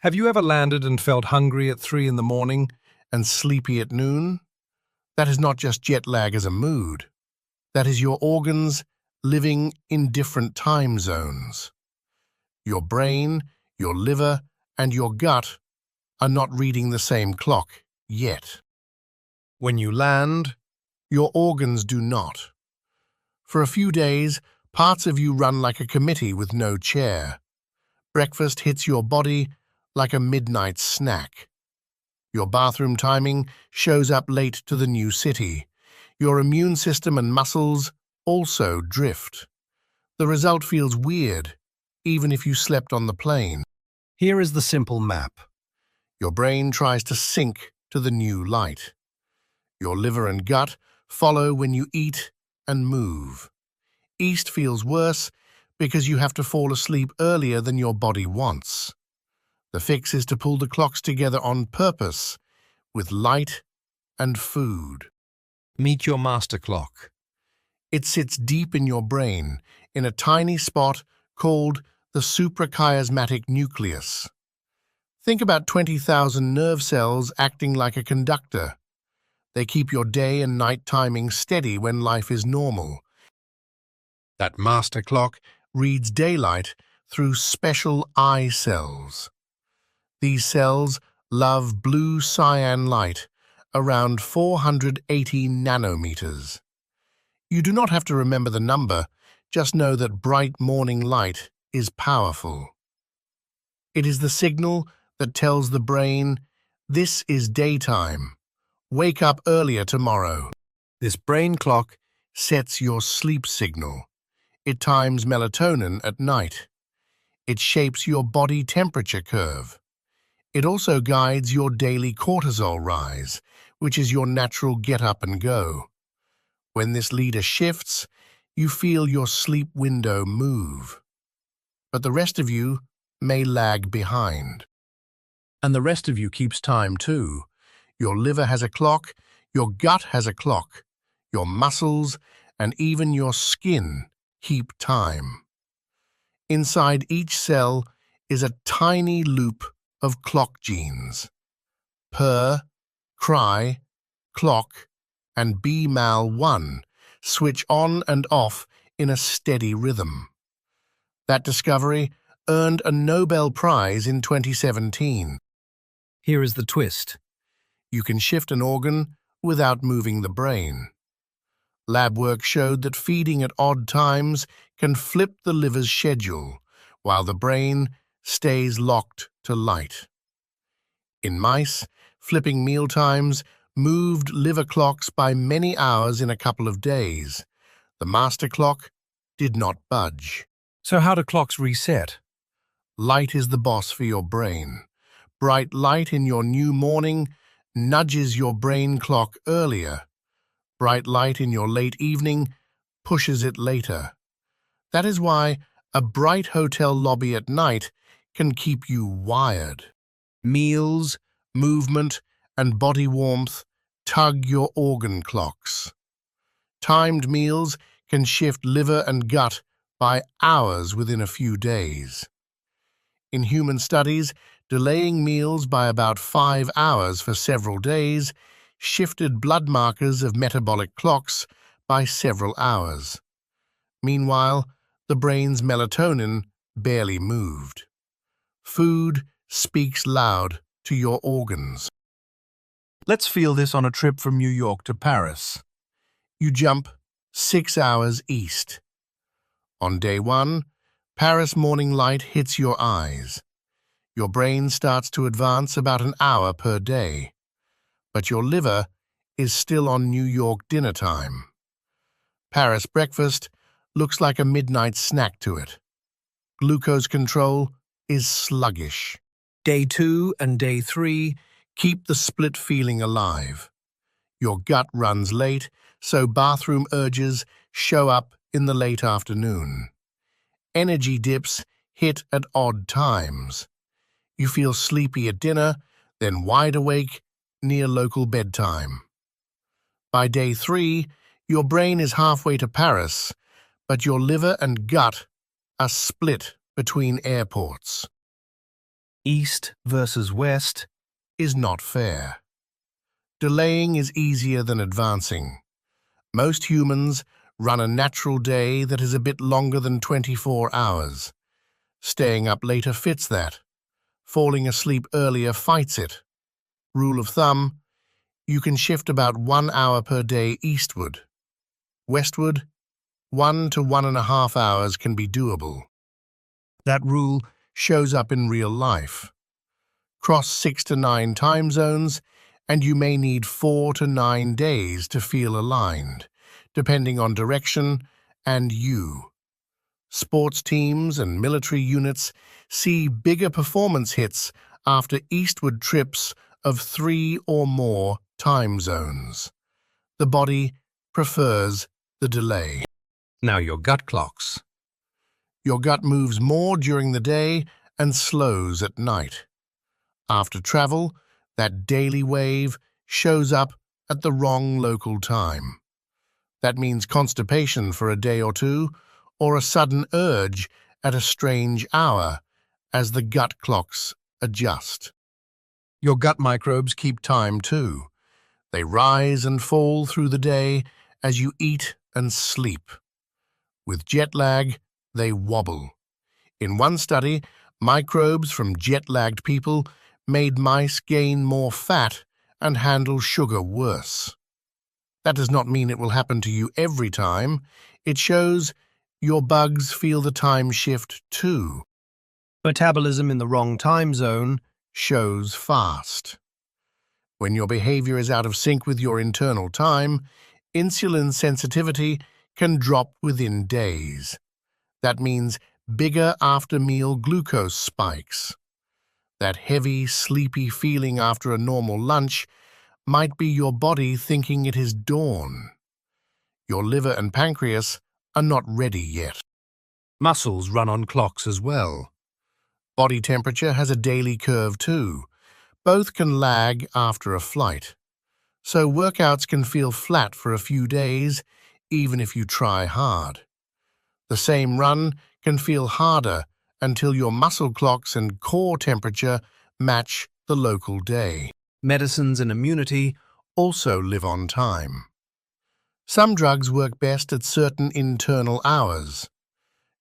Have you ever landed and felt hungry at 3 in the morning and sleepy at noon? That is not just jet lag as a mood. That is your organs living in different time zones. Your brain, your liver, and your gut are not reading the same clock yet. When you land, your organs do not. For a few days, parts of you run like a committee with no chair. Breakfast hits your body like a midnight snack. Your bathroom timing shows up late to the new city. Your immune system and muscles also drift. The result feels weird, even if you slept on the plane. Here is the simple map. Your brain tries to sync to the new light. Your liver and gut follow when you eat and move. East feels worse because you have to fall asleep earlier than your body wants. The fix is to pull the clocks together on purpose, with light and food. Meet your master clock. It sits deep in your brain, in a tiny spot called the suprachiasmatic nucleus. Think about 20,000 nerve cells acting like a conductor. They keep your day and night timing steady when life is normal. That master clock reads daylight through special eye cells. These cells love blue cyan light, around 480 nanometers. You do not have to remember the number, just know that bright morning light is powerful. It is the signal that tells the brain, this is daytime. Wake up earlier tomorrow. This brain clock sets your sleep signal. It times melatonin at night. It shapes your body temperature curve. It also guides your daily cortisol rise, which is your natural get up and go. When this leader shifts, you feel your sleep window move. But the rest of you may lag behind. And the rest of you keeps time too. Your liver has a clock, your gut has a clock, your muscles and even your skin keep time. Inside each cell is a tiny loop of clock genes. Purr, cry, clock, and BMAL1 switch on and off in a steady rhythm. That discovery earned a Nobel Prize in 2017. Here is the twist. You can shift an organ without moving the brain. Lab work showed that feeding at odd times can flip the liver's schedule, while the brain stays locked to light. In mice, flipping meal times moved liver clocks by many hours in a couple of days. The master clock did not budge. So how do clocks reset? Light is the boss for your brain. Bright light in your new morning nudges your brain clock earlier. Bright light in your late evening pushes it later. That is why a bright hotel lobby at night can keep you wired. Meals, movement, and body warmth tug your organ clocks. Timed meals can shift liver and gut by hours within a few days. In human studies, delaying meals by about 5 hours for several days shifted blood markers of metabolic clocks by several hours. Meanwhile, the brain's melatonin barely moved. Food speaks loud to your organs. Let's feel this on a trip from New York to Paris. You jump 6 hours east. On day 1, Paris morning light hits your eyes. Your brain starts to advance about an hour per day. But your liver is still on New York dinner time. Paris breakfast looks like a midnight snack to it. Glucose control is sluggish. Day 2 and day 3 keep the split feeling alive. Your gut runs late, so bathroom urges show up in the late afternoon. Energy dips hit at odd times. You feel sleepy at dinner, then wide awake near local bedtime. By day 3, your brain is halfway to Paris, but your liver and gut are split between airports. East versus West is not fair. Delaying is easier than advancing. Most humans run a natural day that is a bit longer than 24 hours. Staying up later fits that. Falling asleep earlier fights it. Rule of thumb, you can shift about 1 hour per day eastward. Westward, 1 to 1.5 hours can be doable. That rule shows up in real life. Cross 6 to 9 time zones, and you may need 4 to 9 days to feel aligned, depending on direction and you. Sports teams and military units see bigger performance hits after eastward trips of 3 or more time zones. The body prefers the delay. Now your gut clocks. Your gut moves more during the day and slows at night. After travel, that daily wave shows up at the wrong local time. That means constipation for a day or two, or a sudden urge at a strange hour as the gut clocks adjust. Your gut microbes keep time too. They rise and fall through the day as you eat and sleep. With jet lag, they wobble. In one study, microbes from jet-lagged people made mice gain more fat and handle sugar worse. That does not mean it will happen to you every time. It shows your bugs feel the time shift too. Metabolism in the wrong time zone Shows fast. When your behavior is out of sync with your internal time, insulin sensitivity can drop within days. That means bigger after-meal glucose spikes. That heavy, sleepy feeling after a normal lunch might be your body thinking it is dawn. Your liver and pancreas are not ready yet. Muscles run on clocks as well. Body temperature has a daily curve too. Both can lag after a flight. So workouts can feel flat for a few days, even if you try hard. The same run can feel harder until your muscle clocks and core temperature match the local day. Medicines and immunity Also live on time. Some drugs work best at certain internal hours.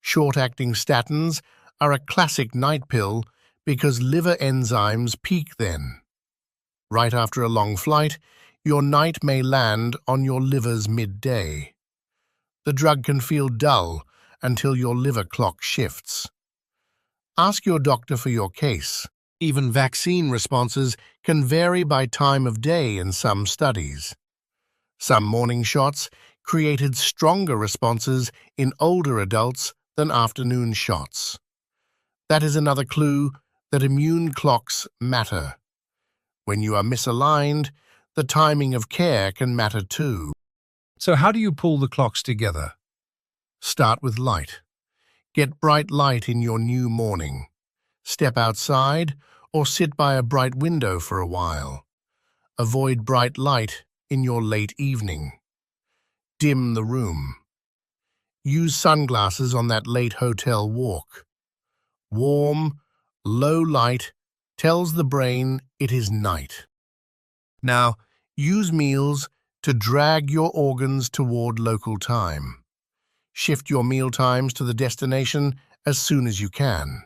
Short-acting statins are a classic night pill because liver enzymes peak then. Right after a long flight, your night may land on your liver's midday. The drug can feel dull until your liver clock shifts. Ask your doctor for your case. Even vaccine responses can vary by time of day in some studies. Some morning shots created stronger responses in older adults than afternoon shots. That is another clue that immune clocks matter. When you are misaligned, the timing of care can matter too. So how do you pull the clocks together? Start with light. Get bright light in your new morning. Step outside or sit by a bright window for a while. Avoid bright light in your late evening. Dim the room. Use sunglasses on that late hotel walk. Warm, low light tells the brain it is night. Now, use meals to drag your organs toward local time. Shift your meal times to the destination as soon as you can.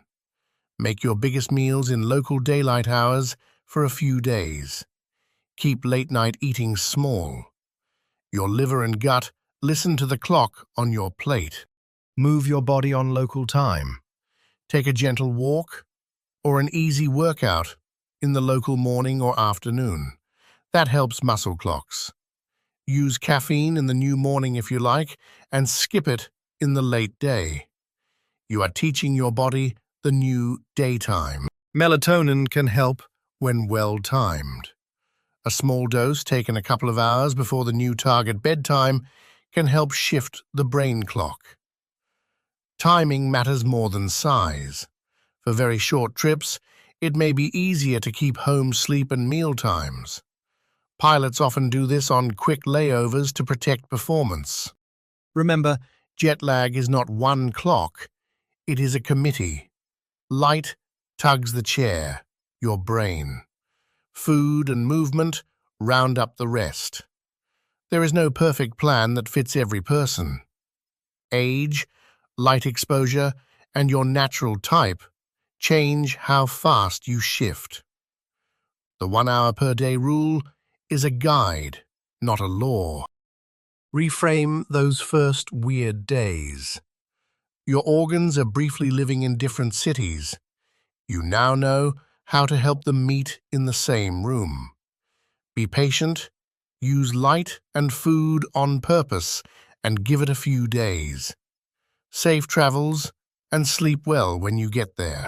Make your biggest meals in local daylight hours for a few days. Keep late-night eating small. Your liver and gut listen to the clock on your plate. Move your body on local time. Take a gentle walk or an easy workout in the local morning or afternoon. That helps muscle clocks. Use caffeine in the new morning if you like, and skip it in the late day. You are teaching your body the new daytime. Melatonin can help when well-timed. A small dose taken a couple of hours before the new target bedtime can help shift the brain clock. Timing matters more than size. For very short trips, it may be easier to keep home sleep and meal times. Pilots often do this on quick layovers to protect performance. Remember, jet lag is not one clock. It is a committee. Light, tugs the chair, your brain. Food and movement round up the rest. There is no perfect plan that fits every person. Age, light exposure, and your natural type change how fast you shift. The 1 hour per day rule is a guide, not a law. Reframe those first weird days. Your organs are briefly living in different cities. You now know how to help them meet in the same room. Be patient, use light and food on purpose, and give it a few days. Safe travels, and sleep well when you get there.